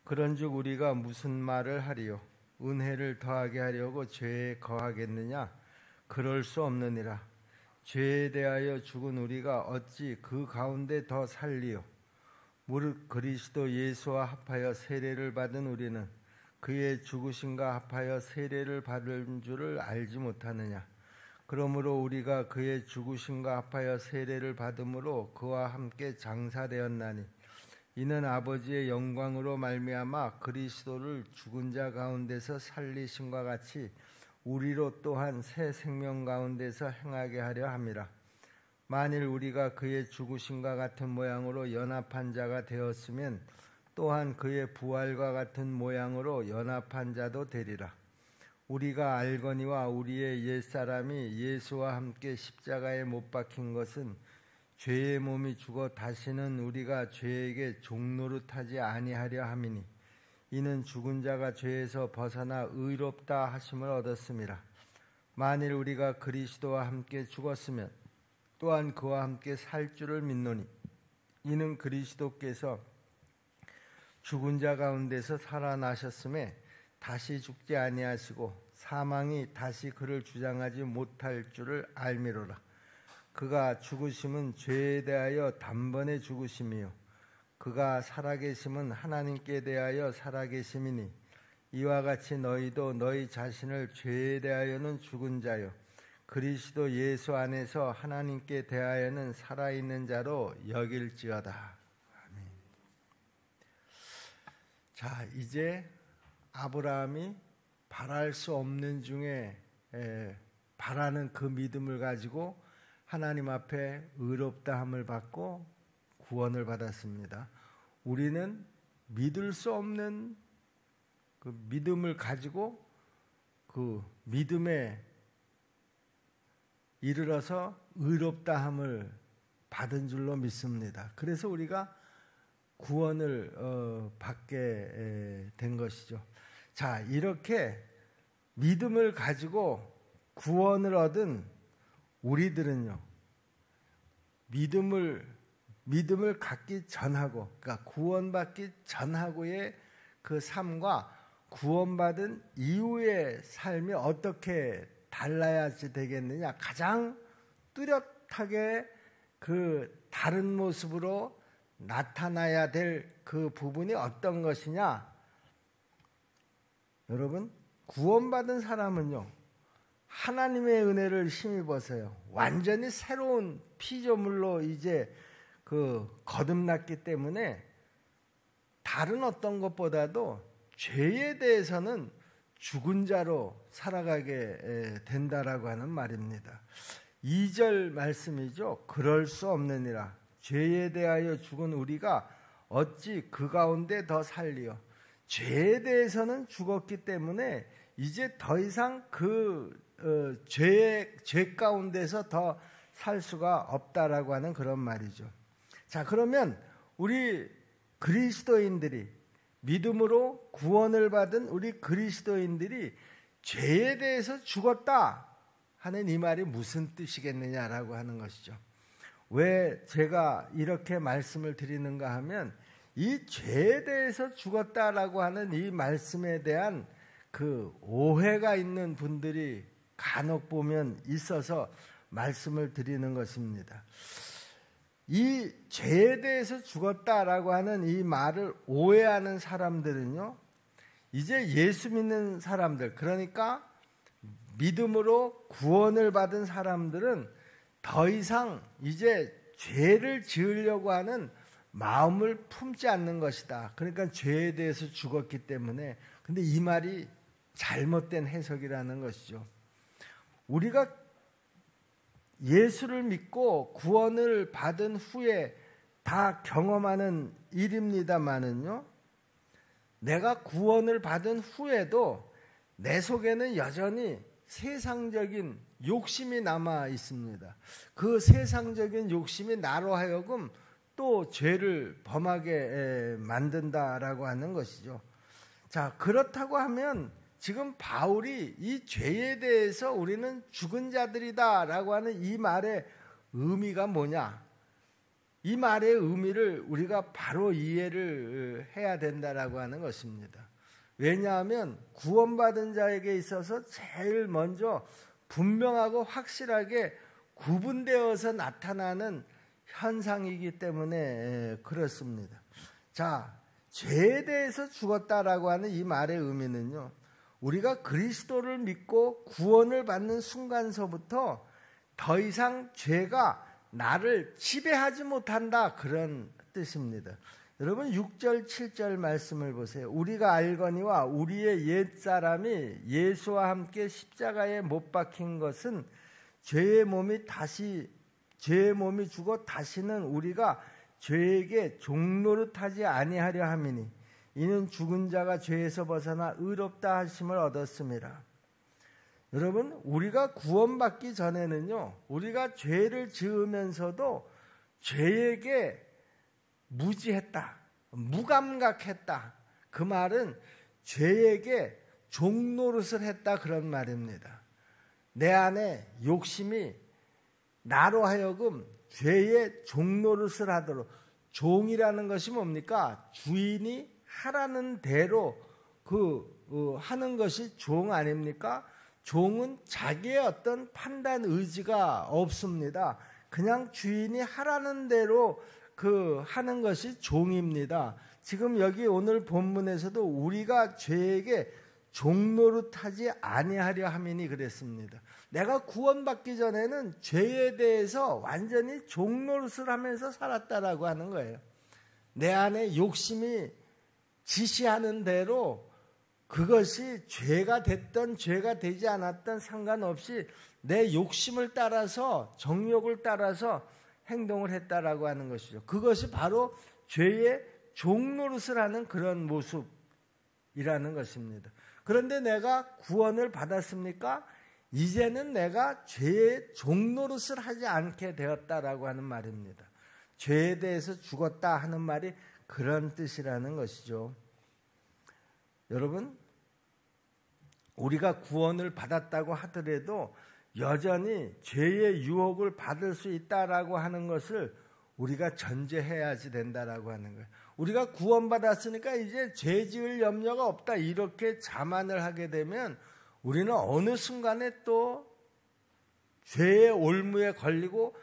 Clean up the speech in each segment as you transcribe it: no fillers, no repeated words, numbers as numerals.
그런즉 우리가 무슨 말을 하리요? 은혜를 더하게 하려고 죄에 거하겠느냐? 그럴 수 없느니라. 죄에 대하여 죽은 우리가 어찌 그 가운데 더 살리요? 무릇 그리스도 예수와 합하여 세례를 받은 우리는 그의 죽으심과 합하여 세례를 받은 줄을 알지 못하느냐? 그러므로 우리가 그의 죽으심과 합하여 세례를 받음으로 그와 함께 장사되었나니 이는 아버지의 영광으로 말미암아 그리스도를 죽은 자 가운데서 살리심과 같이 우리로 또한 새 생명 가운데서 행하게 하려 함이라. 만일 우리가 그의 죽으심과 같은 모양으로 연합한 자가 되었으면 또한 그의 부활과 같은 모양으로 연합한 자도 되리라. 우리가 알거니와 우리의 옛사람이 예수와 함께 십자가에 못 박힌 것은 죄의 몸이 죽어 다시는 우리가 죄에게 종노릇하지 아니하려 함이니 이는 죽은 자가 죄에서 벗어나 의롭다 하심을 얻었음이라. 만일 우리가 그리스도와 함께 죽었으면 또한 그와 함께 살 줄을 믿노니 이는 그리스도께서 죽은 자 가운데서 살아나셨음에 다시 죽지 아니하시고 사망이 다시 그를 주장하지 못할 줄을 알미로라. 그가 죽으심은 죄에 대하여 단번에 죽으심이요 그가 살아계심은 하나님께 대하여 살아계심이니 이와 같이 너희도 너희 자신을 죄에 대하여는 죽은 자요 그리스도 예수 안에서 하나님께 대하여는 살아있는 자로 여길지어다. 아멘. 자, 이제 아브라함이 바랄 수 없는 중에 바라는 그 믿음을 가지고 하나님 앞에 의롭다함을 받고 구원을 받았습니다. 우리는 믿을 수 없는 그 믿음을 가지고 그 믿음에 이르러서 의롭다함을 받은 줄로 믿습니다. 그래서 우리가 구원을 받게 된 것이죠. 자, 이렇게 믿음을 가지고 구원을 얻은 우리들은요, 믿음을 갖기 전하고, 그러니까 구원받기 전하고의 그 삶과 구원받은 이후의 삶이 어떻게 달라야지 되겠느냐? 가장 뚜렷하게 그 다른 모습으로 나타나야 될 그 부분이 어떤 것이냐? 여러분, 구원받은 사람은요, 하나님의 은혜를 힘입어서요, 완전히 새로운 피조물로 이제 거듭났기 때문에 다른 어떤 것보다도 죄에 대해서는 죽은 자로 살아가게 된다라고 하는 말입니다. 2절 말씀이죠. 그럴 수 없느니라. 죄에 대하여 죽은 우리가 어찌 그 가운데 더 살리요. 죄에 대해서는 죽었기 때문에 이제 더 이상 죄 가운데서 더 살 수가 없다라고 하는 그런 말이죠. 자, 그러면 우리 그리스도인들이 믿음으로 구원을 받은 우리 그리스도인들이 죄에 대해서 죽었다 하는 이 말이 무슨 뜻이겠느냐라고 하는 것이죠. 왜 제가 이렇게 말씀을 드리는가 하면 이 죄에 대해서 죽었다라고 하는 이 말씀에 대한 그 오해가 있는 분들이 간혹 보면 있어서 말씀을 드리는 것입니다. 이 죄에 대해서 죽었다라고 하는 이 말을 오해하는 사람들은요, 이제 예수 믿는 사람들, 그러니까 믿음으로 구원을 받은 사람들은 더 이상 이제 죄를 지으려고 하는 마음을 품지 않는 것이다. 그러니까 죄에 대해서 죽었기 때문에. 근데 이 말이 잘못된 해석이라는 것이죠. 우리가 예수를 믿고 구원을 받은 후에 다 경험하는 일입니다마는요, 내가 구원을 받은 후에도 내 속에는 여전히 세상적인 욕심이 남아 있습니다. 그 세상적인 욕심이 나로 하여금 또 죄를 범하게 만든다라고 하는 것이죠. 자, 그렇다고 하면 지금 바울이 이 죄에 대해서 우리는 죽은 자들이다 라고 하는 이 말의 의미가 뭐냐? 이 말의 의미를 우리가 바로 이해를 해야 된다라고 하는 것입니다. 왜냐하면 구원받은 자에게 있어서 제일 먼저 분명하고 확실하게 구분되어서 나타나는 현상이기 때문에 그렇습니다. 자, 죄에 대해서 죽었다라고 하는 이 말의 의미는요, 우리가 그리스도를 믿고 구원을 받는 순간서부터 더 이상 죄가 나를 지배하지 못한다, 그런 뜻입니다. 여러분 6절 7절 말씀을 보세요. 우리가 알거니와 우리의 옛사람이 예수와 함께 십자가에 못 박힌 것은 죄의 몸이 죽어 다시는 우리가 죄에게 종노릇하지 아니하려 함이니 이는 죽은 자가 죄에서 벗어나 의롭다 하심을 얻었음이라. 여러분, 우리가 구원받기 전에는요, 우리가 죄를 지으면서도 죄에게 무지했다, 무감각했다. 그 말은 죄에게 종노릇을 했다, 그런 말입니다. 내 안에 욕심이 나로 하여금 죄의 종노릇을 하도록, 종이라는 것이 뭡니까? 주인이 하라는 대로 하는 것이 종 아닙니까? 종은 자기의 어떤 판단 의지가 없습니다. 그냥 주인이 하라는 대로 하는 것이 종입니다. 지금 여기 오늘 본문에서도 우리가 죄에게 종노릇하지 아니하려 함이니 그랬습니다. 내가 구원받기 전에는 죄에 대해서 완전히 종노릇을 하면서 살았다라고 하는 거예요. 내 안에 욕심이 지시하는 대로 그것이 죄가 됐던 죄가 되지 않았던 상관없이 내 욕심을 따라서, 정욕을 따라서 행동을 했다라고 하는 것이죠. 그것이 바로 죄의 종노릇을 하는 그런 모습이라는 것입니다. 그런데 내가 구원을 받았습니까? 이제는 내가 죄의 종노릇을 하지 않게 되었다라고 하는 말입니다. 죄에 대해서 죽었다 하는 말이 그런 뜻이라는 것이죠. 여러분, 우리가 구원을 받았다고 하더라도 여전히 죄의 유혹을 받을 수 있다라고 하는 것을 우리가 전제해야지 된다라고 하는 거예요. 우리가 구원받았으니까 이제 죄 지을 염려가 없다, 이렇게 자만을 하게 되면 우리는 어느 순간에 또 죄의 올무에 걸리고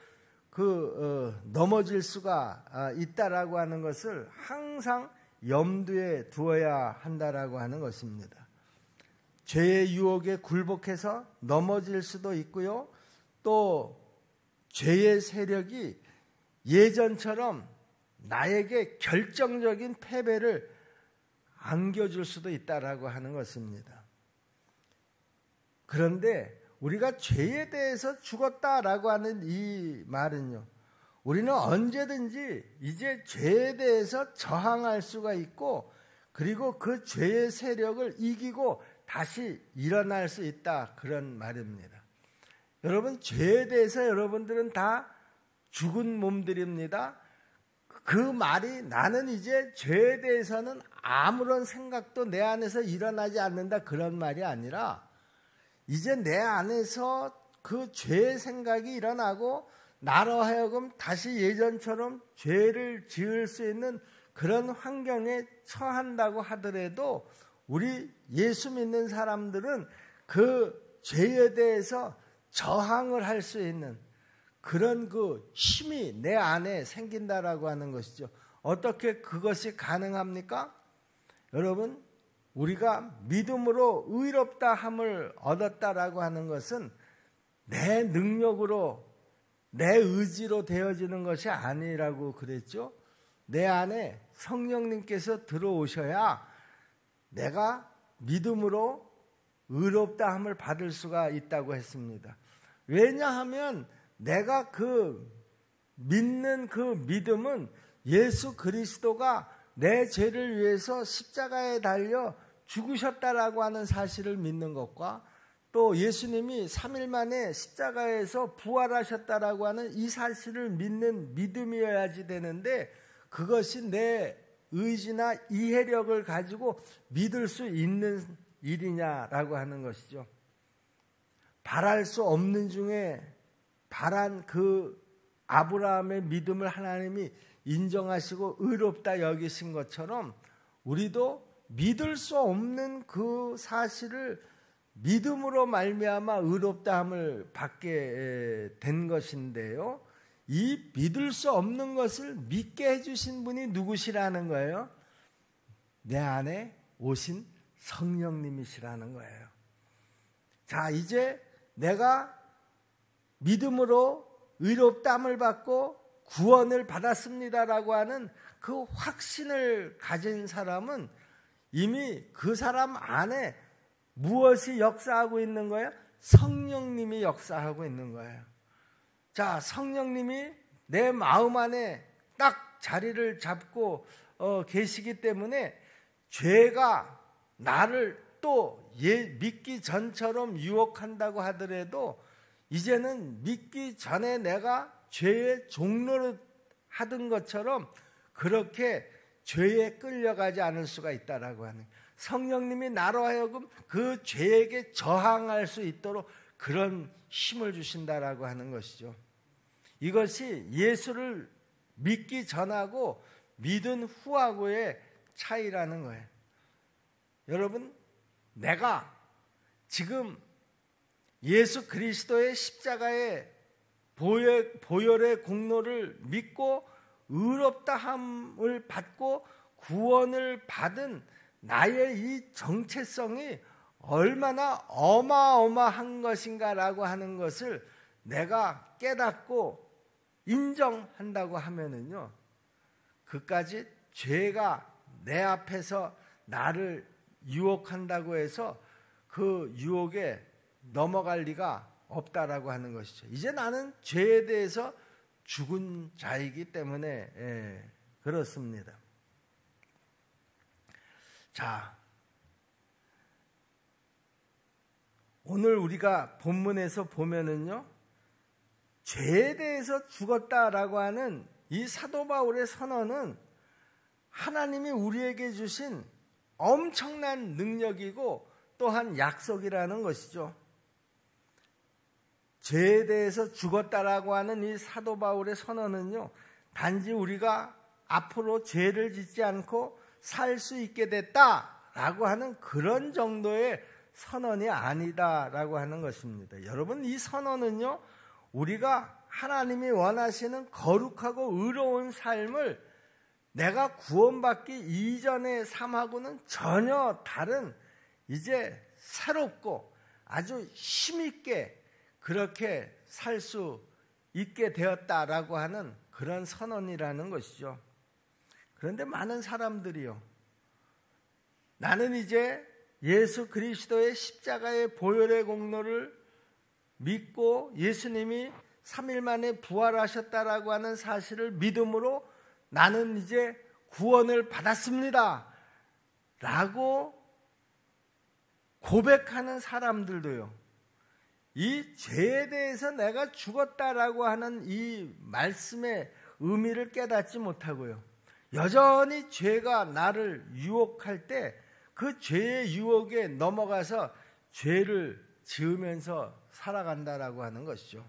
넘어질 수가 있다라고 하는 것을 항상 염두에 두어야 한다라고 하는 것입니다. 죄의 유혹에 굴복해서 넘어질 수도 있고요. 또 죄의 세력이 예전처럼 나에게 결정적인 패배를 안겨줄 수도 있다라고 하는 것입니다. 그런데 우리가 죄에 대해서 죽었다라고 하는 이 말은요, 우리는 언제든지 이제 죄에 대해서 저항할 수가 있고, 그리고 그 죄의 세력을 이기고 다시 일어날 수 있다, 그런 말입니다. 여러분, 죄에 대해서 여러분들은 다 죽은 몸들입니다. 그 말이 나는 이제 죄에 대해서는 아무런 생각도 내 안에서 일어나지 않는다, 그런 말이 아니라 이제 내 안에서 그 죄의 생각이 일어나고 나로 하여금 다시 예전처럼 죄를 지을 수 있는 그런 환경에 처한다고 하더라도 우리 예수 믿는 사람들은 그 죄에 대해서 저항을 할 수 있는 그런 그 힘이 내 안에 생긴다라고 하는 것이죠. 어떻게 그것이 가능합니까? 여러분, 우리가 믿음으로 의롭다 함을 얻었다라고 하는 것은 내 능력으로, 내 의지로 되어지는 것이 아니라고 그랬죠. 내 안에 성령님께서 들어오셔야 내가 믿음으로 의롭다 함을 받을 수가 있다고 했습니다. 왜냐하면 내가 믿는 그 믿음은 예수 그리스도가 내 죄를 위해서 십자가에 달려 죽으셨다라고 하는 사실을 믿는 것과 또 예수님이 3일 만에 십자가에서 부활하셨다라고 하는 이 사실을 믿는 믿음이어야지 되는데, 그것이 내 의지나 이해력을 가지고 믿을 수 있는 일이냐라고 하는 것이죠. 바랄 수 없는 중에 바란 그 아브라함의 믿음을 하나님이 인정하시고 의롭다 여기신 것처럼 우리도 믿을 수 없는 그 사실을 믿음으로 말미암아 의롭다함을 받게 된 것인데요. 이 믿을 수 없는 것을 믿게 해주신 분이 누구시라는 거예요? 내 안에 오신 성령님이시라는 거예요. 자, 이제 내가 믿음으로 의롭다함을 받고 구원을 받았습니다라고 하는 그 확신을 가진 사람은 이미 그 사람 안에 무엇이 역사하고 있는 거예요? 성령님이 역사하고 있는 거예요. 자, 성령님이 내 마음 안에 딱 자리를 잡고 계시기 때문에 죄가 나를 또 믿기 전처럼 유혹한다고 하더라도 이제는 믿기 전에 내가 죄의 종로를 하던 것처럼 그렇게 죄에 끌려가지 않을 수가 있다라고 하는, 성령님이 나로 하여금 그 죄에게 저항할 수 있도록 그런 힘을 주신다라고 하는 것이죠. 이것이 예수를 믿기 전하고 믿은 후하고의 차이라는 거예요. 여러분, 내가 지금 예수 그리스도의 십자가의 보혈의 공로를 믿고 의롭다함을 받고 구원을 받은 나의 이 정체성이 얼마나 어마어마한 것인가라고 하는 것을 내가 깨닫고 인정한다고 하면은요, 그까지 죄가 내 앞에서 나를 유혹한다고 해서 그 유혹에 넘어갈 리가 없다라고 하는 것이죠. 이제 나는 죄에 대해서 죽은 자이기 때문에 그렇습니다. 자, 오늘 우리가 본문에서 보면은요, 죄에 대해서 죽었다라고 하는 이 사도 바울의 선언은 하나님이 우리에게 주신 엄청난 능력이고 또한 약속이라는 것이죠. 죄에 대해서 죽었다라고 하는 이 사도 바울의 선언은요, 단지 우리가 앞으로 죄를 짓지 않고 살 수 있게 됐다라고 하는 그런 정도의 선언이 아니다라고 하는 것입니다. 여러분, 이 선언은요, 우리가 하나님이 원하시는 거룩하고 의로운 삶을 내가 구원받기 이전의 삶하고는 전혀 다른, 이제 새롭고 아주 힘있게 그렇게 살 수 있게 되었다라고 하는 그런 선언이라는 것이죠. 그런데 많은 사람들이요, 나는 이제 예수 그리스도의 십자가의 보혈의 공로를 믿고 예수님이 3일 만에 부활하셨다라고 하는 사실을 믿음으로 나는 이제 구원을 받았습니다 라고 고백하는 사람들도요, 이 죄에 대해서 내가 죽었다라고 하는 이 말씀의 의미를 깨닫지 못하고요, 여전히 죄가 나를 유혹할 때 그 죄의 유혹에 넘어가서 죄를 지으면서 살아간다라고 하는 것이죠.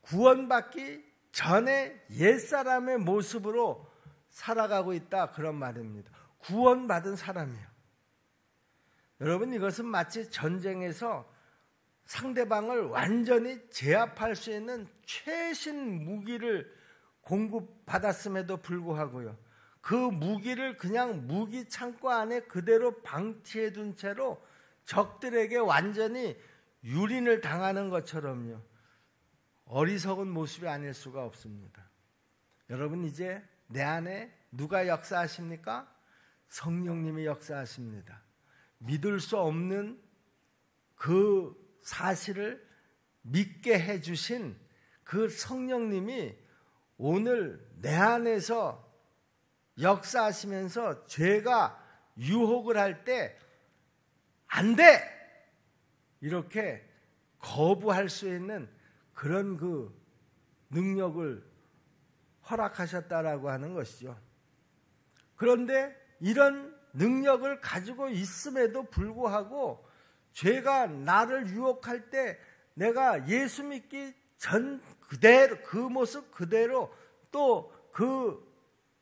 구원받기 전에 옛사람의 모습으로 살아가고 있다, 그런 말입니다. 구원받은 사람이에요. 여러분, 이것은 마치 전쟁에서 상대방을 완전히 제압할 수 있는 최신 무기를 공급받았음에도 불구하고요, 그 무기를 그냥 무기 창고 안에 그대로 방치해 둔 채로 적들에게 완전히 유린을 당하는 것처럼요, 어리석은 모습이 아닐 수가 없습니다. 여러분, 이제 내 안에 누가 역사하십니까? 성령님이 역사하십니다. 믿을 수 없는 그 사실을 믿게 해주신 그 성령님이 오늘 내 안에서 역사하시면서 죄가 유혹을 할 때 안 돼! 이렇게 거부할 수 있는 그런 그 능력을 허락하셨다라고 하는 것이죠. 그런데 이런 능력을 가지고 있음에도 불구하고 죄가 나를 유혹할 때 내가 예수 믿기 그대로, 그 모습 그대로 또 그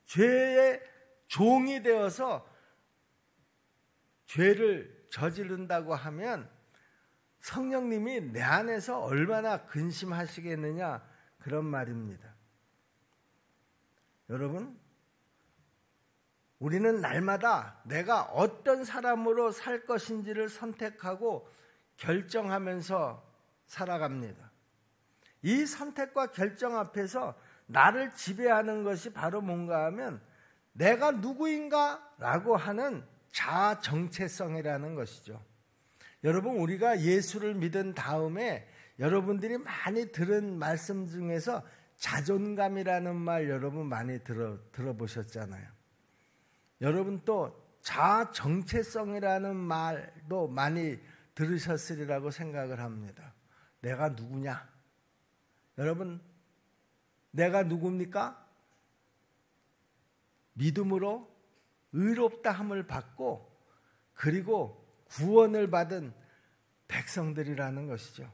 죄의 종이 되어서 죄를 저지른다고 하면 성령님이 내 안에서 얼마나 근심하시겠느냐, 그런 말입니다. 여러분, 우리는 날마다 내가 어떤 사람으로 살 것인지를 선택하고 결정하면서 살아갑니다. 이 선택과 결정 앞에서 나를 지배하는 것이 바로 뭔가 하면 내가 누구인가 라고 하는 자아 정체성이라는 것이죠. 여러분, 우리가 예수를 믿은 다음에 여러분들이 많이 들은 말씀 중에서 자존감이라는 말 여러분 많이 들어보셨잖아요. 여러분 또 자아 정체성이라는 말도 많이 들으셨으리라고 생각을 합니다. 내가 누구냐? 여러분, 내가 누굽니까? 믿음으로 의롭다 함을 받고 그리고 구원을 받은 백성들이라는 것이죠.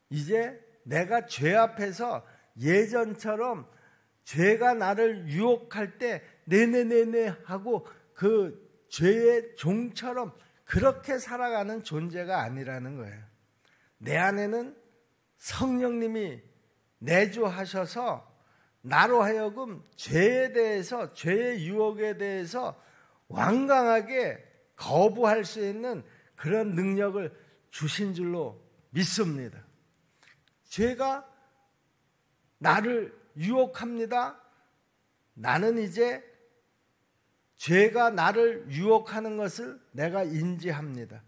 이제 내가 죄 앞에서 예전처럼 죄가 나를 유혹할 때 네네네네 하고 그 죄의 종처럼 그렇게 살아가는 존재가 아니라는 거예요. 내 안에는 성령님이 내주하셔서 나로 하여금 죄에 대해서, 죄의 유혹에 대해서 완강하게 거부할 수 있는 그런 능력을 주신 줄로 믿습니다. 죄가 나를 유혹합니다. 나는 이제 죄가 나를 유혹하는 것을 내가 인지합니다.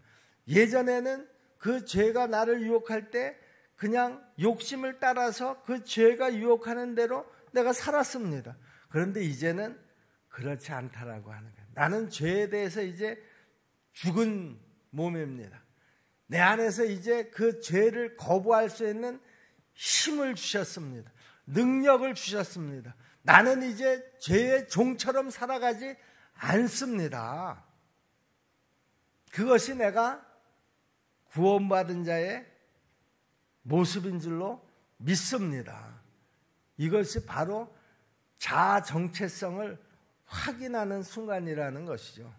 예전에는 그 죄가 나를 유혹할 때 그냥 욕심을 따라서 그 죄가 유혹하는 대로 내가 살았습니다. 그런데 이제는 그렇지 않다라고 하는 거예요. 나는 죄에 대해서 이제 죽은 몸입니다. 내 안에서 이제 그 죄를 거부할 수 있는 힘을 주셨습니다. 능력을 주셨습니다. 나는 이제 죄의 종처럼 살아가지 않습니다. 그것이 내가 구원받은 자의 모습인 줄로 믿습니다. 이것이 바로 자아 정체성을 확인하는 순간이라는 것이죠.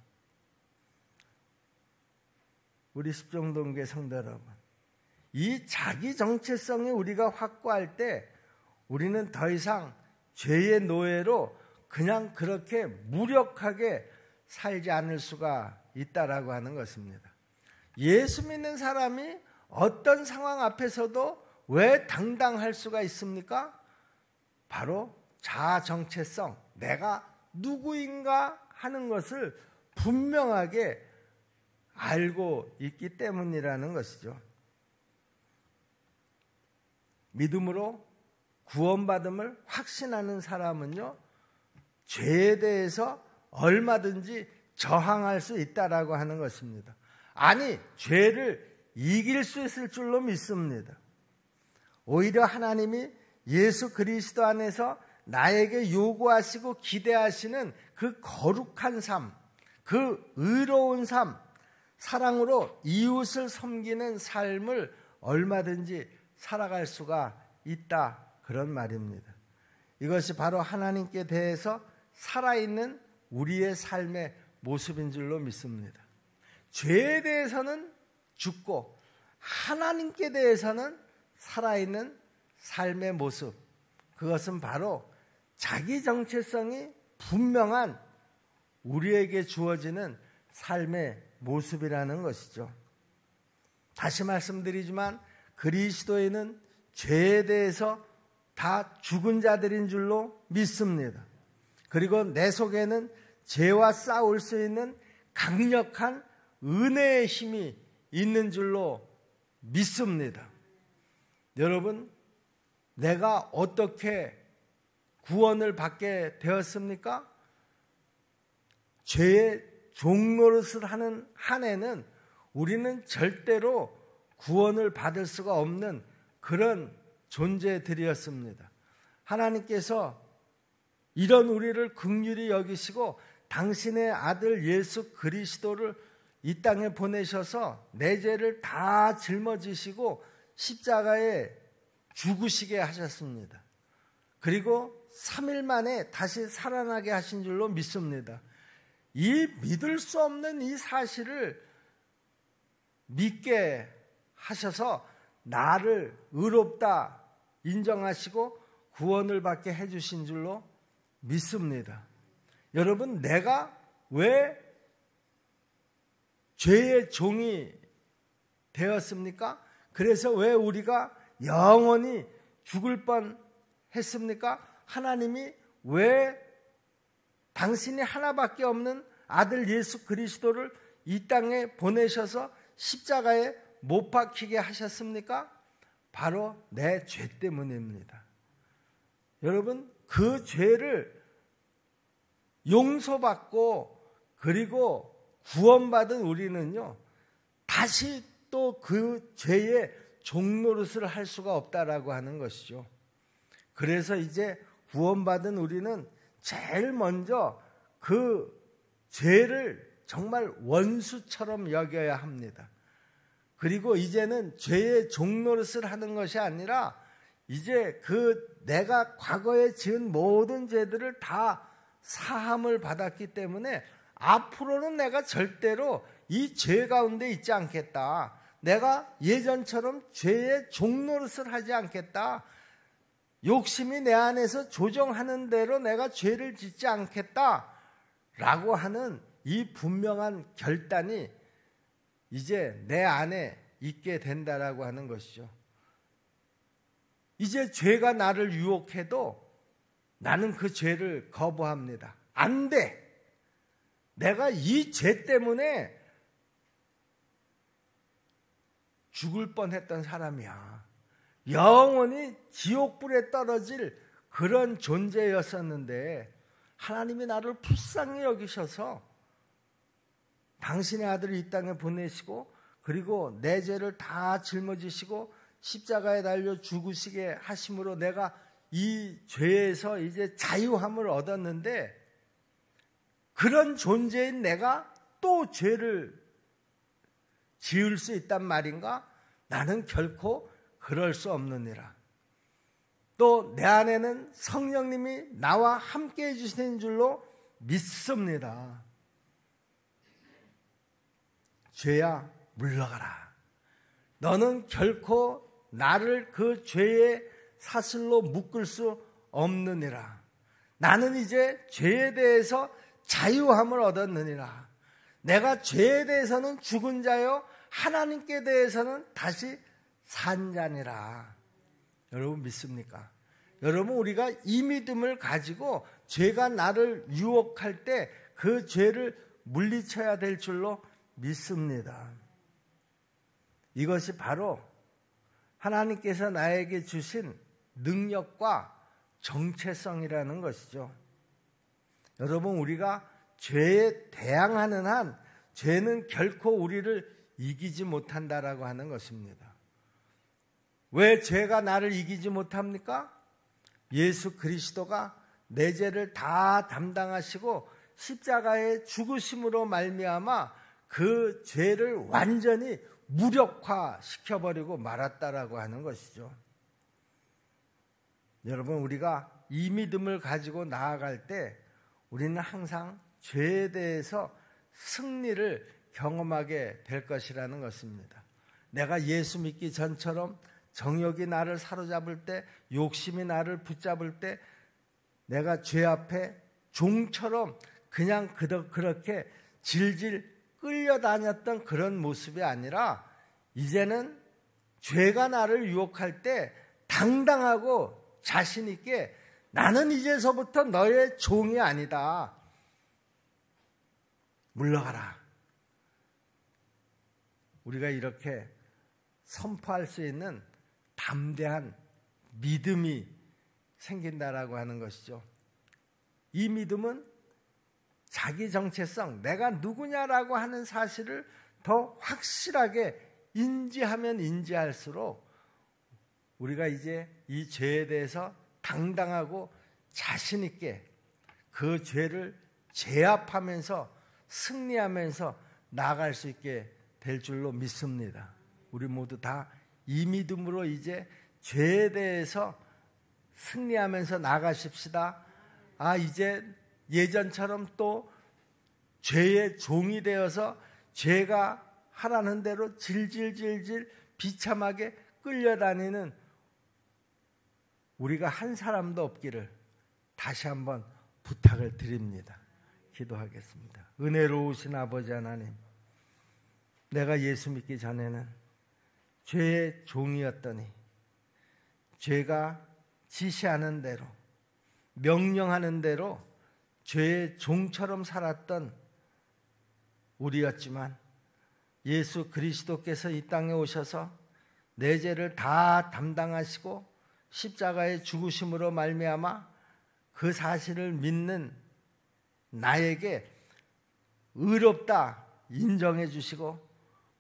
우리 십정동교회 성도 여러분, 이 자기 정체성이 우리가 확고할 때 우리는 더 이상 죄의 노예로 그냥 그렇게 무력하게 살지 않을 수가 있다라고 하는 것입니다. 예수 믿는 사람이 어떤 상황 앞에서도 왜 당당할 수가 있습니까? 바로 자아 정체성, 내가 누구인가 하는 것을 분명하게 알고 있기 때문이라는 것이죠. 믿음으로 구원받음을 확신하는 사람은요, 죄에 대해서 얼마든지 저항할 수 있다라고 하는 것입니다. 아니, 죄를 이길 수 있을 줄로 믿습니다. 오히려 하나님이 예수 그리스도 안에서 나에게 요구하시고 기대하시는 그 거룩한 삶, 그 의로운 삶, 사랑으로 이웃을 섬기는 삶을 얼마든지 살아갈 수가 있다, 그런 말입니다. 이것이 바로 하나님께 대해서 살아있는 우리의 삶의 모습인 줄로 믿습니다. 죄에 대해서는 죽고 하나님께 대해서는 살아있는 삶의 모습, 그것은 바로 자기 정체성이 분명한 우리에게 주어지는 삶의 모습이라는 것이죠. 다시 말씀드리지만 그리스도인은 죄에 대해서 다 죽은 자들인 줄로 믿습니다. 그리고 내 속에는 죄와 싸울 수 있는 강력한 은혜의 힘이 있는 줄로 믿습니다. 여러분, 내가 어떻게 구원을 받게 되었습니까? 죄의 종노릇을 하는 한 해는 우리는 절대로 구원을 받을 수가 없는 그런 존재들이었습니다. 하나님께서 이런 우리를 긍휼히 여기시고 당신의 아들 예수 그리스도를 이 땅에 보내셔서 내 죄를 다 짊어지시고 십자가에 죽으시게 하셨습니다. 그리고 3일 만에 다시 살아나게 하신 줄로 믿습니다. 이 믿을 수 없는 이 사실을 믿게 하셔서 나를 의롭다 인정하시고 구원을 받게 해주신 줄로 믿습니다. 여러분, 내가 왜 죄의 종이 되었습니까? 그래서 왜 우리가 영원히 죽을 뻔 했습니까? 하나님이 왜 당신이 하나밖에 없는 아들 예수 그리스도를 이 땅에 보내셔서 십자가에 못 박히게 하셨습니까? 바로 내 죄 때문입니다. 여러분, 그 죄를 용서받고 그리고 구원받은 우리는요, 다시 또 그 죄의 종노릇을 할 수가 없다라고 하는 것이죠. 그래서 이제 구원받은 우리는 제일 먼저 그 죄를 정말 원수처럼 여겨야 합니다. 그리고 이제는 죄의 종노릇을 하는 것이 아니라 이제 그 내가 과거에 지은 모든 죄들을 다 사함을 받았기 때문에 앞으로는 내가 절대로 이 죄 가운데 있지 않겠다. 내가 예전처럼 죄의 종노릇을 하지 않겠다. 욕심이 내 안에서 조정하는 대로 내가 죄를 짓지 않겠다 라고 하는 이 분명한 결단이 이제 내 안에 있게 된다라고 하는 것이죠. 이제 죄가 나를 유혹해도 나는 그 죄를 거부합니다. 안 돼. 내가 이 죄 때문에 죽을 뻔했던 사람이야. 영원히 지옥불에 떨어질 그런 존재였었는데 하나님이 나를 불쌍히 여기셔서 당신의 아들을 이 땅에 보내시고 그리고 내 죄를 다 짊어지시고 십자가에 달려 죽으시게 하심으로 내가 이 죄에서 이제 자유함을 얻었는데 그런 존재인 내가 또 죄를 지을 수 있단 말인가? 나는 결코 그럴 수 없느니라. 또 내 안에는 성령님이 나와 함께 해주시는 줄로 믿습니다. 죄야 물러가라. 너는 결코 나를 그 죄의 사슬로 묶을 수 없느니라. 나는 이제 죄에 대해서 자유함을 얻었느니라. 내가 죄에 대해서는 죽은 자요 하나님께 대해서는 다시 산 자니라. 여러분 믿습니까? 여러분, 우리가 이 믿음을 가지고 죄가 나를 유혹할 때 그 죄를 물리쳐야 될 줄로 믿습니다. 이것이 바로 하나님께서 나에게 주신 능력과 정체성이라는 것이죠. 여러분, 우리가 죄에 대항하는 한 죄는 결코 우리를 이기지 못한다라고 하는 것입니다. 왜 죄가 나를 이기지 못합니까? 예수 그리스도가 내 죄를 다 담당하시고 십자가에 죽으심으로 말미암아 그 죄를 완전히 무력화시켜버리고 말았다라고 하는 것이죠. 여러분, 우리가 이 믿음을 가지고 나아갈 때 우리는 항상 죄에 대해서 승리를 경험하게 될 것이라는 것입니다. 내가 예수 믿기 전처럼 정욕이 나를 사로잡을 때, 욕심이 나를 붙잡을 때 내가 죄 앞에 종처럼 그냥 그렇게 질질 끌려다녔던 그런 모습이 아니라 이제는 죄가 나를 유혹할 때 당당하고 자신 있게 나는 이제서부터 너의 종이 아니다. 물러가라. 우리가 이렇게 선포할 수 있는 담대한 믿음이 생긴다라고 하는 것이죠. 이 믿음은 자기 정체성, 내가 누구냐라고 하는 사실을 더 확실하게 인지하면 인지할수록 우리가 이제 이 죄에 대해서 당당하고 자신 있게 그 죄를 제압하면서 승리하면서 나아갈 수 있게 될 줄로 믿습니다. 우리 모두 다 이 믿음으로 이제 죄에 대해서 승리하면서 나가십시다. 이제 예전처럼 또 죄의 종이 되어서 죄가 하라는 대로 질질질질 비참하게 끌려다니는 우리가 한 사람도 없기를 다시 한번 부탁을 드립니다. 기도하겠습니다. 은혜로우신 아버지 하나님, 내가 예수 믿기 전에는 죄의 종이었더니 죄가 지시하는 대로, 명령하는 대로 죄의 종처럼 살았던 우리였지만 예수 그리스도께서 이 땅에 오셔서 내 죄를 다 담당하시고 십자가의 죽으심으로 말미암아 그 사실을 믿는 나에게 의롭다 인정해 주시고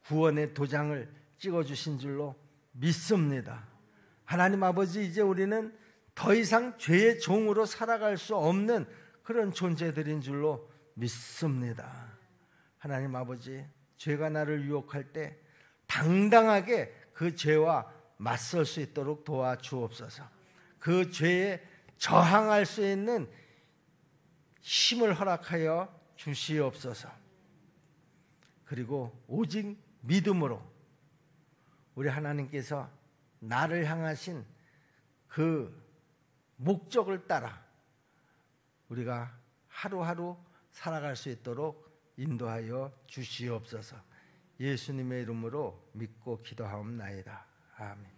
구원의 도장을 찍어 주신 줄로 믿습니다. 하나님 아버지, 이제 우리는 더 이상 죄의 종으로 살아갈 수 없는 그런 존재들인 줄로 믿습니다. 하나님 아버지, 죄가 나를 유혹할 때 당당하게 그 죄와 맞설 수 있도록 도와주옵소서. 그 죄에 저항할 수 있는 힘을 허락하여 주시옵소서. 그리고 오직 믿음으로 우리 하나님께서 나를 향하신 그 목적을 따라 우리가 하루하루 살아갈 수 있도록 인도하여 주시옵소서. 예수님의 이름으로 믿고 기도하옵나이다. 아멘.